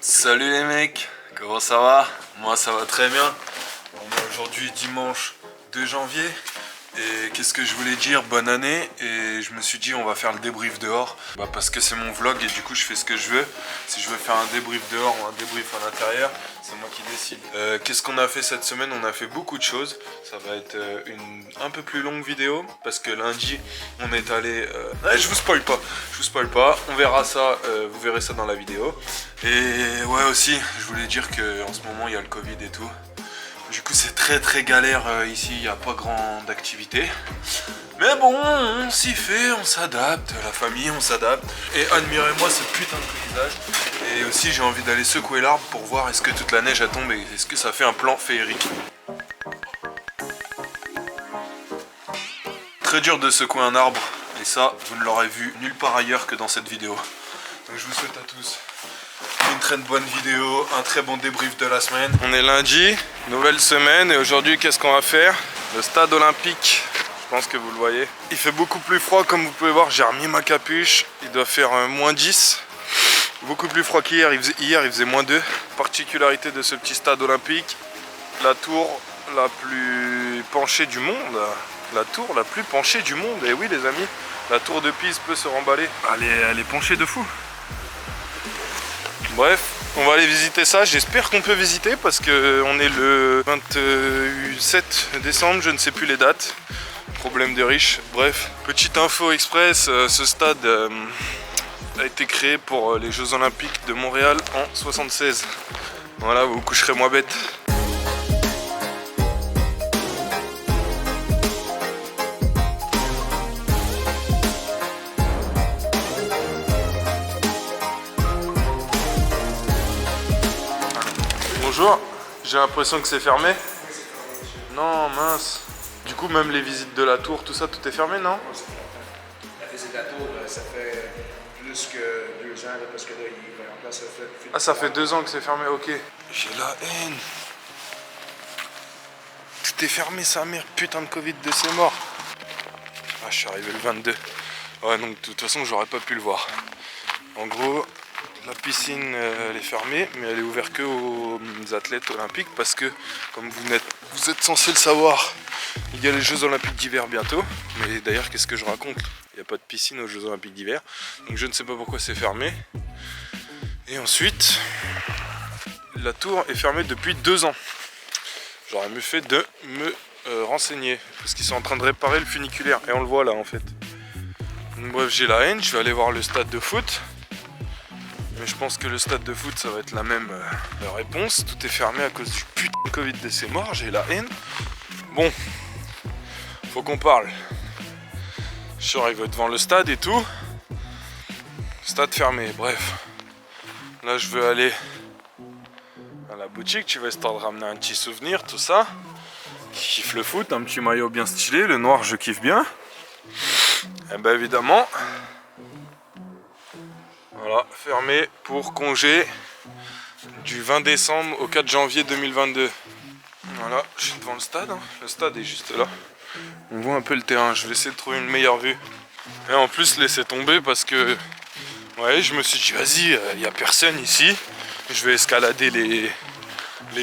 Salut les mecs, comment ça va? Moi ça va très bien. On est aujourd'hui dimanche 2 janvier. Et qu'est-ce que je voulais dire? Bonne année. Et je me suis dit on va faire le débrief dehors, parce que c'est mon vlog et du coup je fais ce que je veux. Si je veux faire un débrief dehors ou un débrief à l'intérieur, c'est moi qui décide. Qu'est-ce qu'on a fait cette semaine? On a fait beaucoup de choses. Ça va être une un peu plus longue vidéo parce que lundi on est allé... je vous spoil pas, on verra ça, vous verrez ça dans la vidéo. Et ouais aussi, je voulais dire qu'en ce moment il y a le Covid et tout. Du coup c'est très galère ici, il n'y a pas grande activité. Mais bon, on s'y fait, on s'adapte, la famille on s'adapte. Et admirez-moi ce putain de paysage. Et aussi j'ai envie d'aller secouer l'arbre pour voir est-ce que toute la neige a tombé, est-ce que ça fait un plan féerique. Très dur de secouer un arbre, et ça vous ne l'aurez vu nulle part ailleurs que dans cette vidéo. Donc je vous souhaite à tous une très bonne vidéo, un très bon débrief de la semaine. On est lundi, nouvelle semaine, et aujourd'hui qu'est-ce qu'on va faire? Le stade olympique, je pense que vous le voyez. Il fait beaucoup plus froid comme vous pouvez voir, j'ai remis ma capuche, il doit faire moins 10. Beaucoup plus froid qu'hier, hier il faisait moins 2. Particularité de ce petit stade olympique, la tour la plus penchée du monde. La tour la plus penchée du monde, et oui les amis, la tour de Pise peut se remballer. Elle est penchée de fou. Bref, on va aller visiter ça, j'espère qu'on peut visiter parce que on est le 27 décembre, je ne sais plus les dates. Problème de riches. Bref, petite info express, ce stade a été créé pour les Jeux Olympiques de Montréal en 76. Voilà, vous vous coucherez moins bête. Bonjour, j'ai l'impression que c'est fermé. Non, mince. Du coup, même les visites de la tour, tout ça, tout est fermé, non? La visite de la tour, ça fait plus que 2 ans, parce que là, il est en place. Ah, ça fait 2 ans que c'est fermé, ok. J'ai la haine. Tout est fermé, sa mère, putain de Covid de ses morts. Ah, je suis arrivé le 22. Ouais, donc de toute façon, j'aurais pas pu le voir. En gros... La piscine elle est fermée, mais elle est ouverte que aux athlètes olympiques parce que, comme vous êtes censé le savoir, il y a les Jeux Olympiques d'hiver bientôt. Mais d'ailleurs, qu'est-ce que je raconte? Il n'y a pas de piscine aux Jeux Olympiques d'hiver, donc je ne sais pas pourquoi c'est fermé. Et ensuite, la tour est fermée depuis 2 ans. J'aurais mieux fait de me renseigner parce qu'ils sont en train de réparer le funiculaire et on le voit là en fait. Donc, bref, j'ai la haine, je vais aller voir le stade de foot. Mais je pense que le stade de foot, ça va être la même réponse. Tout est fermé à cause du putain de Covid de ces morts, j'ai la haine. Bon, faut qu'on parle. Je suis arrivé devant le stade et tout. Stade fermé, bref. Là, je veux aller à la boutique, tu vas histoire de ramener un petit souvenir, tout ça. Qui kiffe le foot, un petit maillot bien stylé, le noir, je kiffe bien. Et ben évidemment... Voilà, fermé pour congé du 20 décembre au 4 janvier 2022. Voilà, je suis devant le stade, hein. Le stade est juste là. On voit un peu le terrain, je vais essayer de trouver une meilleure vue. Et en plus, laisser tomber parce que... Ouais, je me suis dit, vas-y, il n'y a personne ici. Je vais escalader les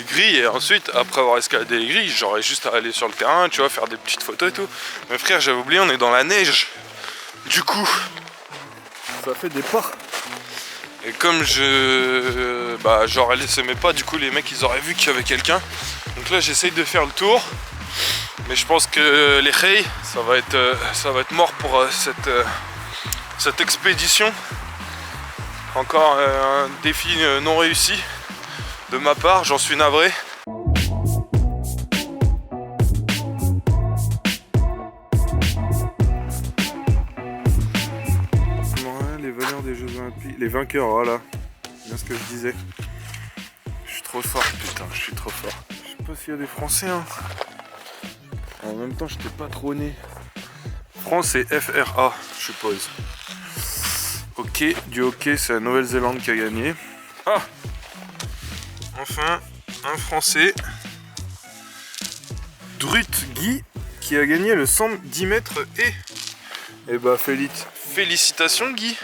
grilles et ensuite, après avoir escaladé les grilles, j'aurais juste à aller sur le terrain, tu vois, faire des petites photos et tout. Mais frère, j'avais oublié, on est dans la neige. Du coup, ça fait des pas. Et comme j'aurais laissé mes pas, du coup les mecs ils auraient vu qu'il y avait quelqu'un. Donc là j'essaye de faire le tour. Mais je pense que les Hey, ça va être mort pour cette expédition. Encore un défi non réussi de ma part, j'en suis navré. Les vainqueurs, voilà, bien ce que je disais. Je suis trop fort, putain, je suis trop fort. Je sais pas s'il y a des Français, hein. En même temps, j'étais pas trop né. France et FRA, je suppose. Ok, du hockey, c'est la Nouvelle-Zélande qui a gagné. Ah! Enfin, un Français. Drut Guy, qui a gagné le 110 mètres et... Eh bah, félicitations Guy.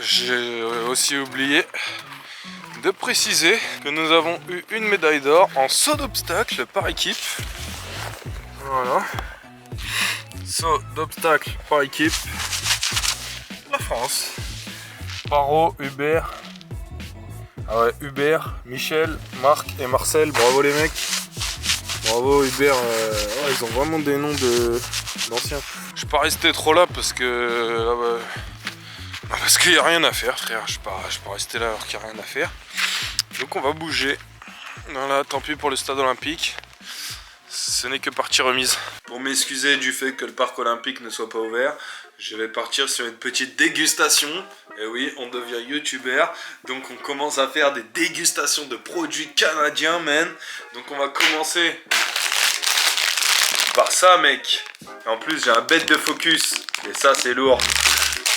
J'ai aussi oublié de préciser que nous avons eu une médaille d'or en saut d'obstacle par équipe. Voilà. Saut d'obstacle par équipe. La France. Paro, Hubert. Ah ouais, Hubert, Michel, Marc et Marcel. Bravo les mecs. Bravo Hubert. Ouais, ils ont vraiment des noms d'anciens. Je suis pas resté trop là parce que... parce qu'il n'y a rien à faire, frère. Je suis pas rester là alors qu'il n'y a rien à faire. Donc on va bouger. Voilà, tant pis pour le stade olympique. Ce n'est que partie remise. Pour m'excuser du fait que le parc olympique ne soit pas ouvert, je vais partir sur une petite dégustation. Et oui, on devient youtubeur. Donc on commence à faire des dégustations de produits canadiens, man. Donc on va commencer par ça, mec. Et en plus, j'ai un bête de focus. Et ça, c'est lourd.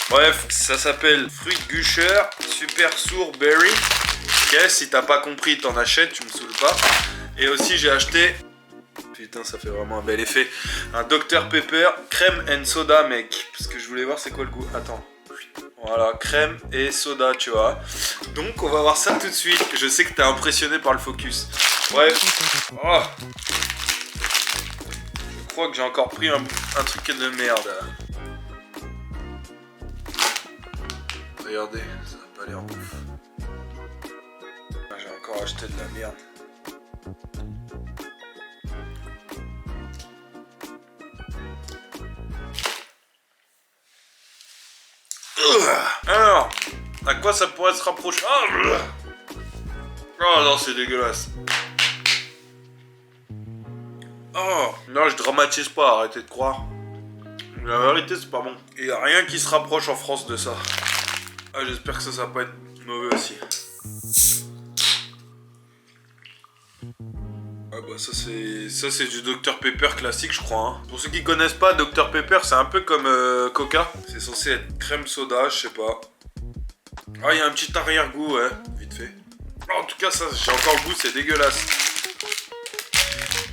Bref, ça s'appelle Fruit Gusher Super Sour Berry. Ok, si t'as pas compris, t'en achètes, tu me saoules pas. Et aussi, j'ai acheté... Putain, ça fait vraiment un bel effet. Un Dr Pepper crème and soda, mec. Parce que je voulais voir c'est quoi le goût. Attends. Voilà, crème et soda, tu vois. Donc, on va voir ça tout de suite. Je sais que t'es impressionné par le focus. Bref. Oh. Je crois que j'ai encore pris un truc de merde. Regardez, ça n'a pas l'air ouf. J'ai encore acheté de la merde. Alors, à quoi ça pourrait se rapprocher? Oh non, c'est dégueulasse. Oh, non, je dramatise pas, arrêtez de croire. La vérité, c'est pas bon. Il n'y a rien qui se rapproche en France de ça. Ah, j'espère que ça va pas être mauvais aussi. Ah bah ça c'est du Dr Pepper classique, je crois. Hein. Pour ceux qui connaissent pas, Dr Pepper, c'est un peu comme Coca. C'est censé être crème soda, je sais pas. Ah, il y a un petit arrière-goût, ouais, vite fait. En tout cas, ça, j'ai encore le goût, c'est dégueulasse.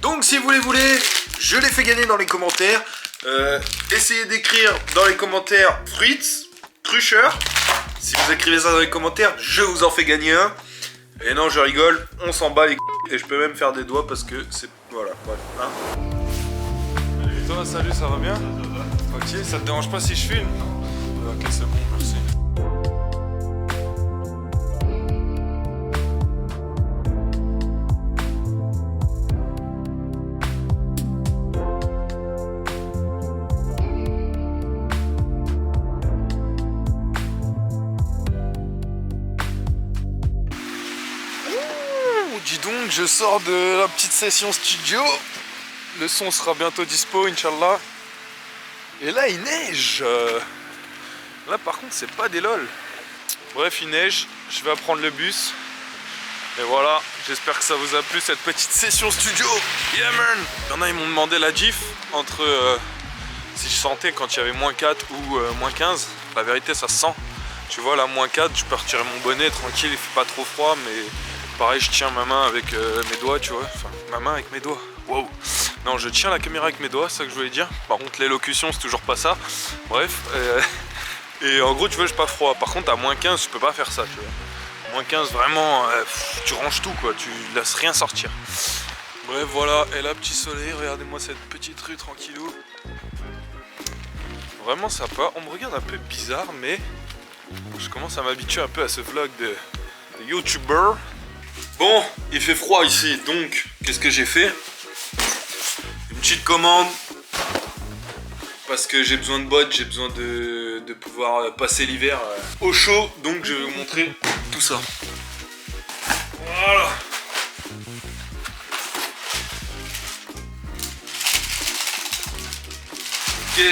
Donc, si vous les voulez, je les fais gagner dans les commentaires. Essayez d'écrire dans les commentaires Fruits, Crusher. Si vous écrivez ça dans les commentaires, je vous en fais gagner un. Et non, je rigole, on s'en bat les c***. Et je peux même faire des doigts parce que c'est... Voilà, bref. Hein. Et toi, salut, ça va bien? Ok, ça te dérange pas si je filme? Ok, c'est bon, merci. Dis donc, je sors de la petite session studio. Le son sera bientôt dispo, Inch'Allah. Et là, il neige. Là, par contre, c'est pas des lol. Bref, il neige. Je vais prendre le bus. Et voilà, j'espère que ça vous a plu cette petite session studio. Yeah, man. Il y en a, ils m'ont demandé la diff entre si je sentais quand il y avait moins 4 ou moins 15. La vérité, ça se sent. Tu vois, là, moins 4, je peux retirer mon bonnet tranquille, il fait pas trop froid, mais... Pareil, je tiens ma main avec mes doigts, tu vois. Enfin, ma main avec mes doigts. Wow. Non, je tiens la caméra avec mes doigts, c'est ça que je voulais dire. Par contre, l'élocution, c'est toujours pas ça. Bref. Et en gros, tu vois, j'ai pas froid. Par contre, à moins 15, je peux pas faire ça, tu vois. Moins 15, vraiment, tu ranges tout, quoi. Tu laisses rien sortir. Bref, voilà. Et là, petit soleil, regardez-moi cette petite rue tranquillou. Vraiment sympa. On me regarde un peu bizarre, mais je commence à m'habituer un peu à ce vlog de YouTuber. Bon, il fait froid ici, donc qu'est-ce que j'ai fait? Une petite commande. Parce que j'ai besoin de bottes, j'ai besoin de pouvoir passer l'hiver au chaud. Donc je vais vous montrer tout ça. Voilà. Ok.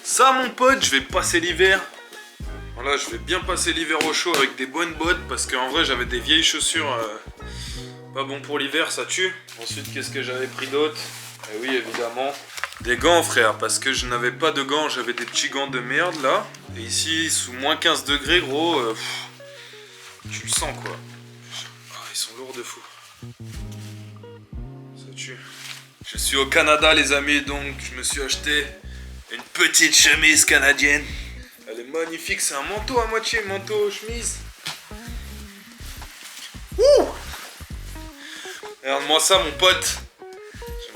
Ça, mon pote, je vais passer l'hiver. Voilà, je vais bien passer l'hiver au chaud avec des bonnes bottes parce qu'en vrai j'avais des vieilles chaussures pas bon pour l'hiver, ça tue. Ensuite, qu'est-ce que j'avais pris d'autre? Eh oui, évidemment, des gants, frère, parce que je n'avais pas de gants, j'avais des petits gants de merde là. Et ici, sous moins 15 degrés, gros, tu le sens quoi. Ah, ils sont lourds de fou. Ça tue. Je suis au Canada, les amis, donc je me suis acheté une petite chemise canadienne. Elle est magnifique, c'est un manteau à moitié, manteau, chemise. Ouh! Regarde-moi ça, mon pote.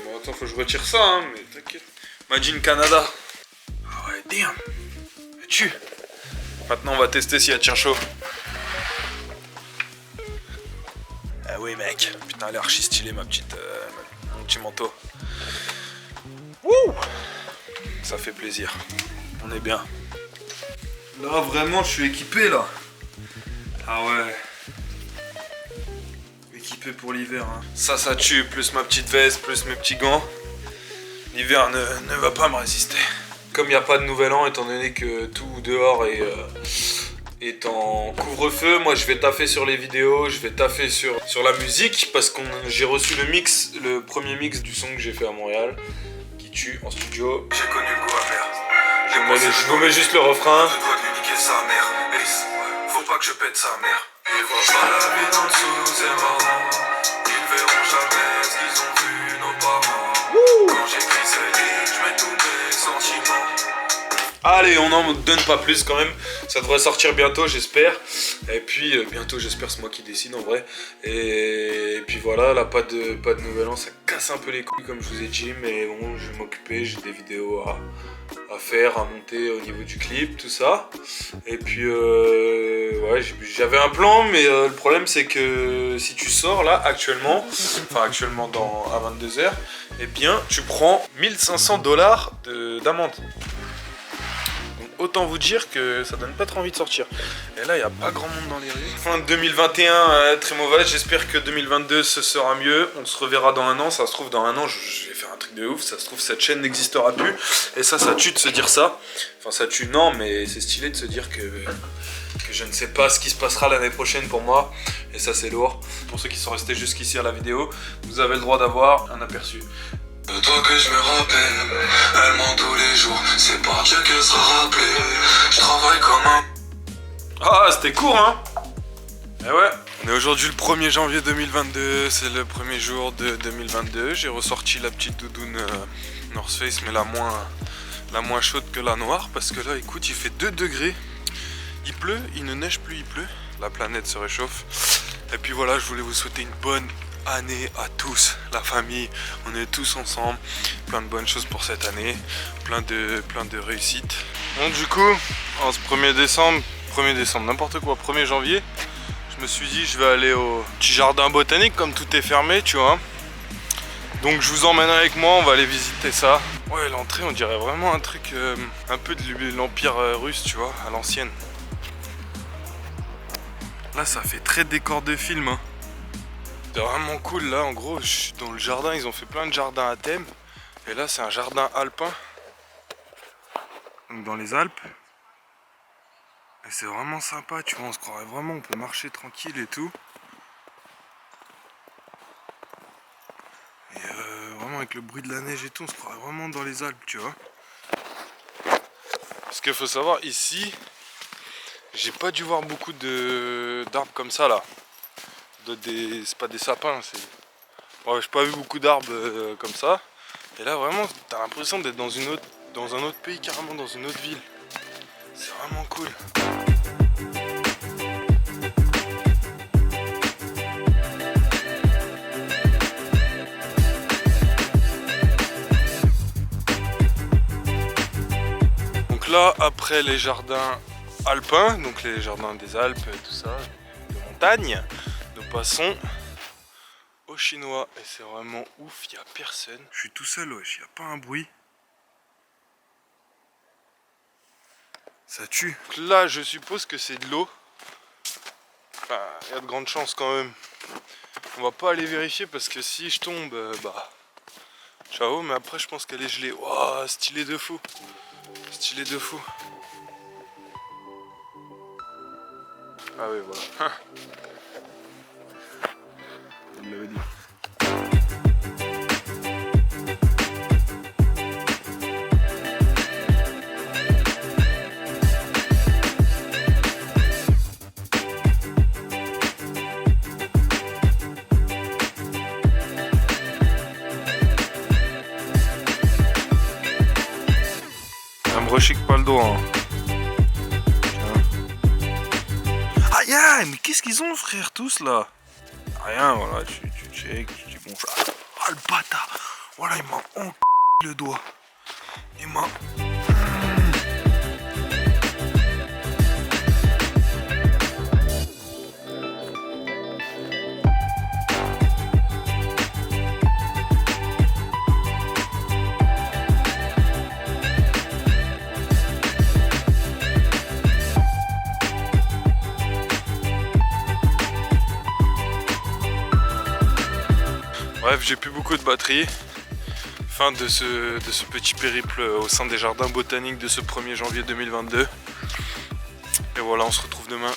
Bon, attends, faut que je retire ça, hein, mais t'inquiète. Made in Canada. Ah ouais, damn. Tu. Maintenant, on va tester si elle tient chaud. Ah oui, mec. Putain, elle est archi stylée, mon petit manteau. Ouh! Ça fait plaisir. On est bien. Là, vraiment, je suis équipé, là. Ah ouais. Équipé pour l'hiver, hein. Ça tue, plus ma petite veste, plus mes petits gants. L'hiver ne va pas me résister. Comme il n'y a pas de nouvel an, étant donné que tout dehors est en couvre-feu, moi je vais taffer sur les vidéos, je vais taffer sur la musique, parce que j'ai reçu le premier mix du son que j'ai fait à Montréal, qui tue en studio. J'ai connu le goût amer. Je vous mets juste le refrain. Je dois lui niquer sa mère. Faut pas que je pète sa mère. Ils voient pas la vie d'en dessous, c'est marrant. Ils verront jamais ce qu'ils ont vu nos parents. Quand j'écris ces lignes, je mets tous mes sentiments. Allez, on n'en donne pas plus quand même. Ça devrait sortir bientôt, j'espère. Et puis bientôt, j'espère, c'est moi qui décide en vrai. Et puis voilà, là, pas de nouvel an. Ça casse un peu les couilles comme je vous ai dit. Mais bon, je vais m'occuper. J'ai des vidéos à faire, à monter au niveau du clip, tout ça. Et puis ouais, j'avais un plan, mais le problème c'est que si tu sors là actuellement à 22h, eh bien tu prends 1500 $ d'amende. Donc autant vous dire que ça donne pas trop envie de sortir. Et là il n'y a pas grand monde dans les rues. Fin de 2021 très mauvaise, j'espère que 2022 ce sera mieux. On se reverra dans un an, ça se trouve dans un an je vais faire un truc de ouf, ça se trouve cette chaîne n'existera plus. Et ça tue de se dire ça. Enfin ça tue non, mais c'est stylé de se dire que je ne sais pas ce qui se passera l'année prochaine pour moi. Et ça c'est lourd. Pour ceux qui sont restés jusqu'ici à la vidéo, vous avez le droit d'avoir un aperçu. De toi que je me rappelle, elle ment tous les jours, c'est par Dieu que sera rappelé. Je travaille comme un... Ah, c'était court, hein. Eh ouais. On est aujourd'hui le 1er janvier 2022, c'est le premier jour de 2022. J'ai ressorti la petite doudoune North Face, mais la moins chaude que la noire, parce que là, écoute, il fait 2 degrés. Il pleut, il ne neige plus, il pleut. La planète se réchauffe. Et puis voilà, je voulais vous souhaiter une bonne année à tous, la famille, on est tous ensemble, plein de bonnes choses pour cette année, plein de réussites. Bon, du coup, en ce 1er décembre, n'importe quoi, 1er janvier, je me suis dit je vais aller au petit jardin botanique comme tout est fermé, tu vois. Donc je vous emmène avec moi, on va aller visiter ça. Ouais, l'entrée on dirait vraiment un truc un peu de l'Empire russe, tu vois, à l'ancienne. Là ça fait très décor de film, hein. C'est vraiment cool là, en gros, je suis dans le jardin, ils ont fait plein de jardins à thème. Et là c'est un jardin alpin. Donc dans les Alpes. Et c'est vraiment sympa, tu vois, on se croirait vraiment, on peut marcher tranquille et tout. Et vraiment avec le bruit de la neige et tout, on se croirait vraiment dans les Alpes, tu vois. Parce qu'il faut savoir, ici, j'ai pas dû voir beaucoup d'arbres comme ça là. C'est pas des sapins, c'est... Ouais, j'ai pas vu beaucoup d'arbres comme ça. Et là vraiment, t'as l'impression d'être dans un autre pays, carrément dans une autre ville. C'est vraiment cool. Donc là, après les jardins alpins, donc les jardins des Alpes, tout ça, de montagne, nous passons au chinois. Et c'est vraiment ouf, il n'y a personne. Je suis tout seul, wesh, il n'y a pas un bruit. Ça tue. Donc là, je suppose que c'est de l'eau. Enfin, il y a de grandes chances quand même. On va pas aller vérifier parce que si je tombe, bah... ciao, mais après je pense qu'elle est gelée. Waouh, stylé de fou. Stylé de fou. Ah oui, voilà. Je l'avais dit. Ça me rechique pas le doigt, hein. Ah, mais qu'est-ce qu'ils ont, frère, tous là? Rien, voilà, tu check, tu dis bonjour. Ah, le bâtard! Voilà, il m'a le doigt. Il m'a. Bref, j'ai plus beaucoup de batterie. Fin de ce petit périple au sein des jardins botaniques de ce 1er janvier 2022. Et voilà, on se retrouve demain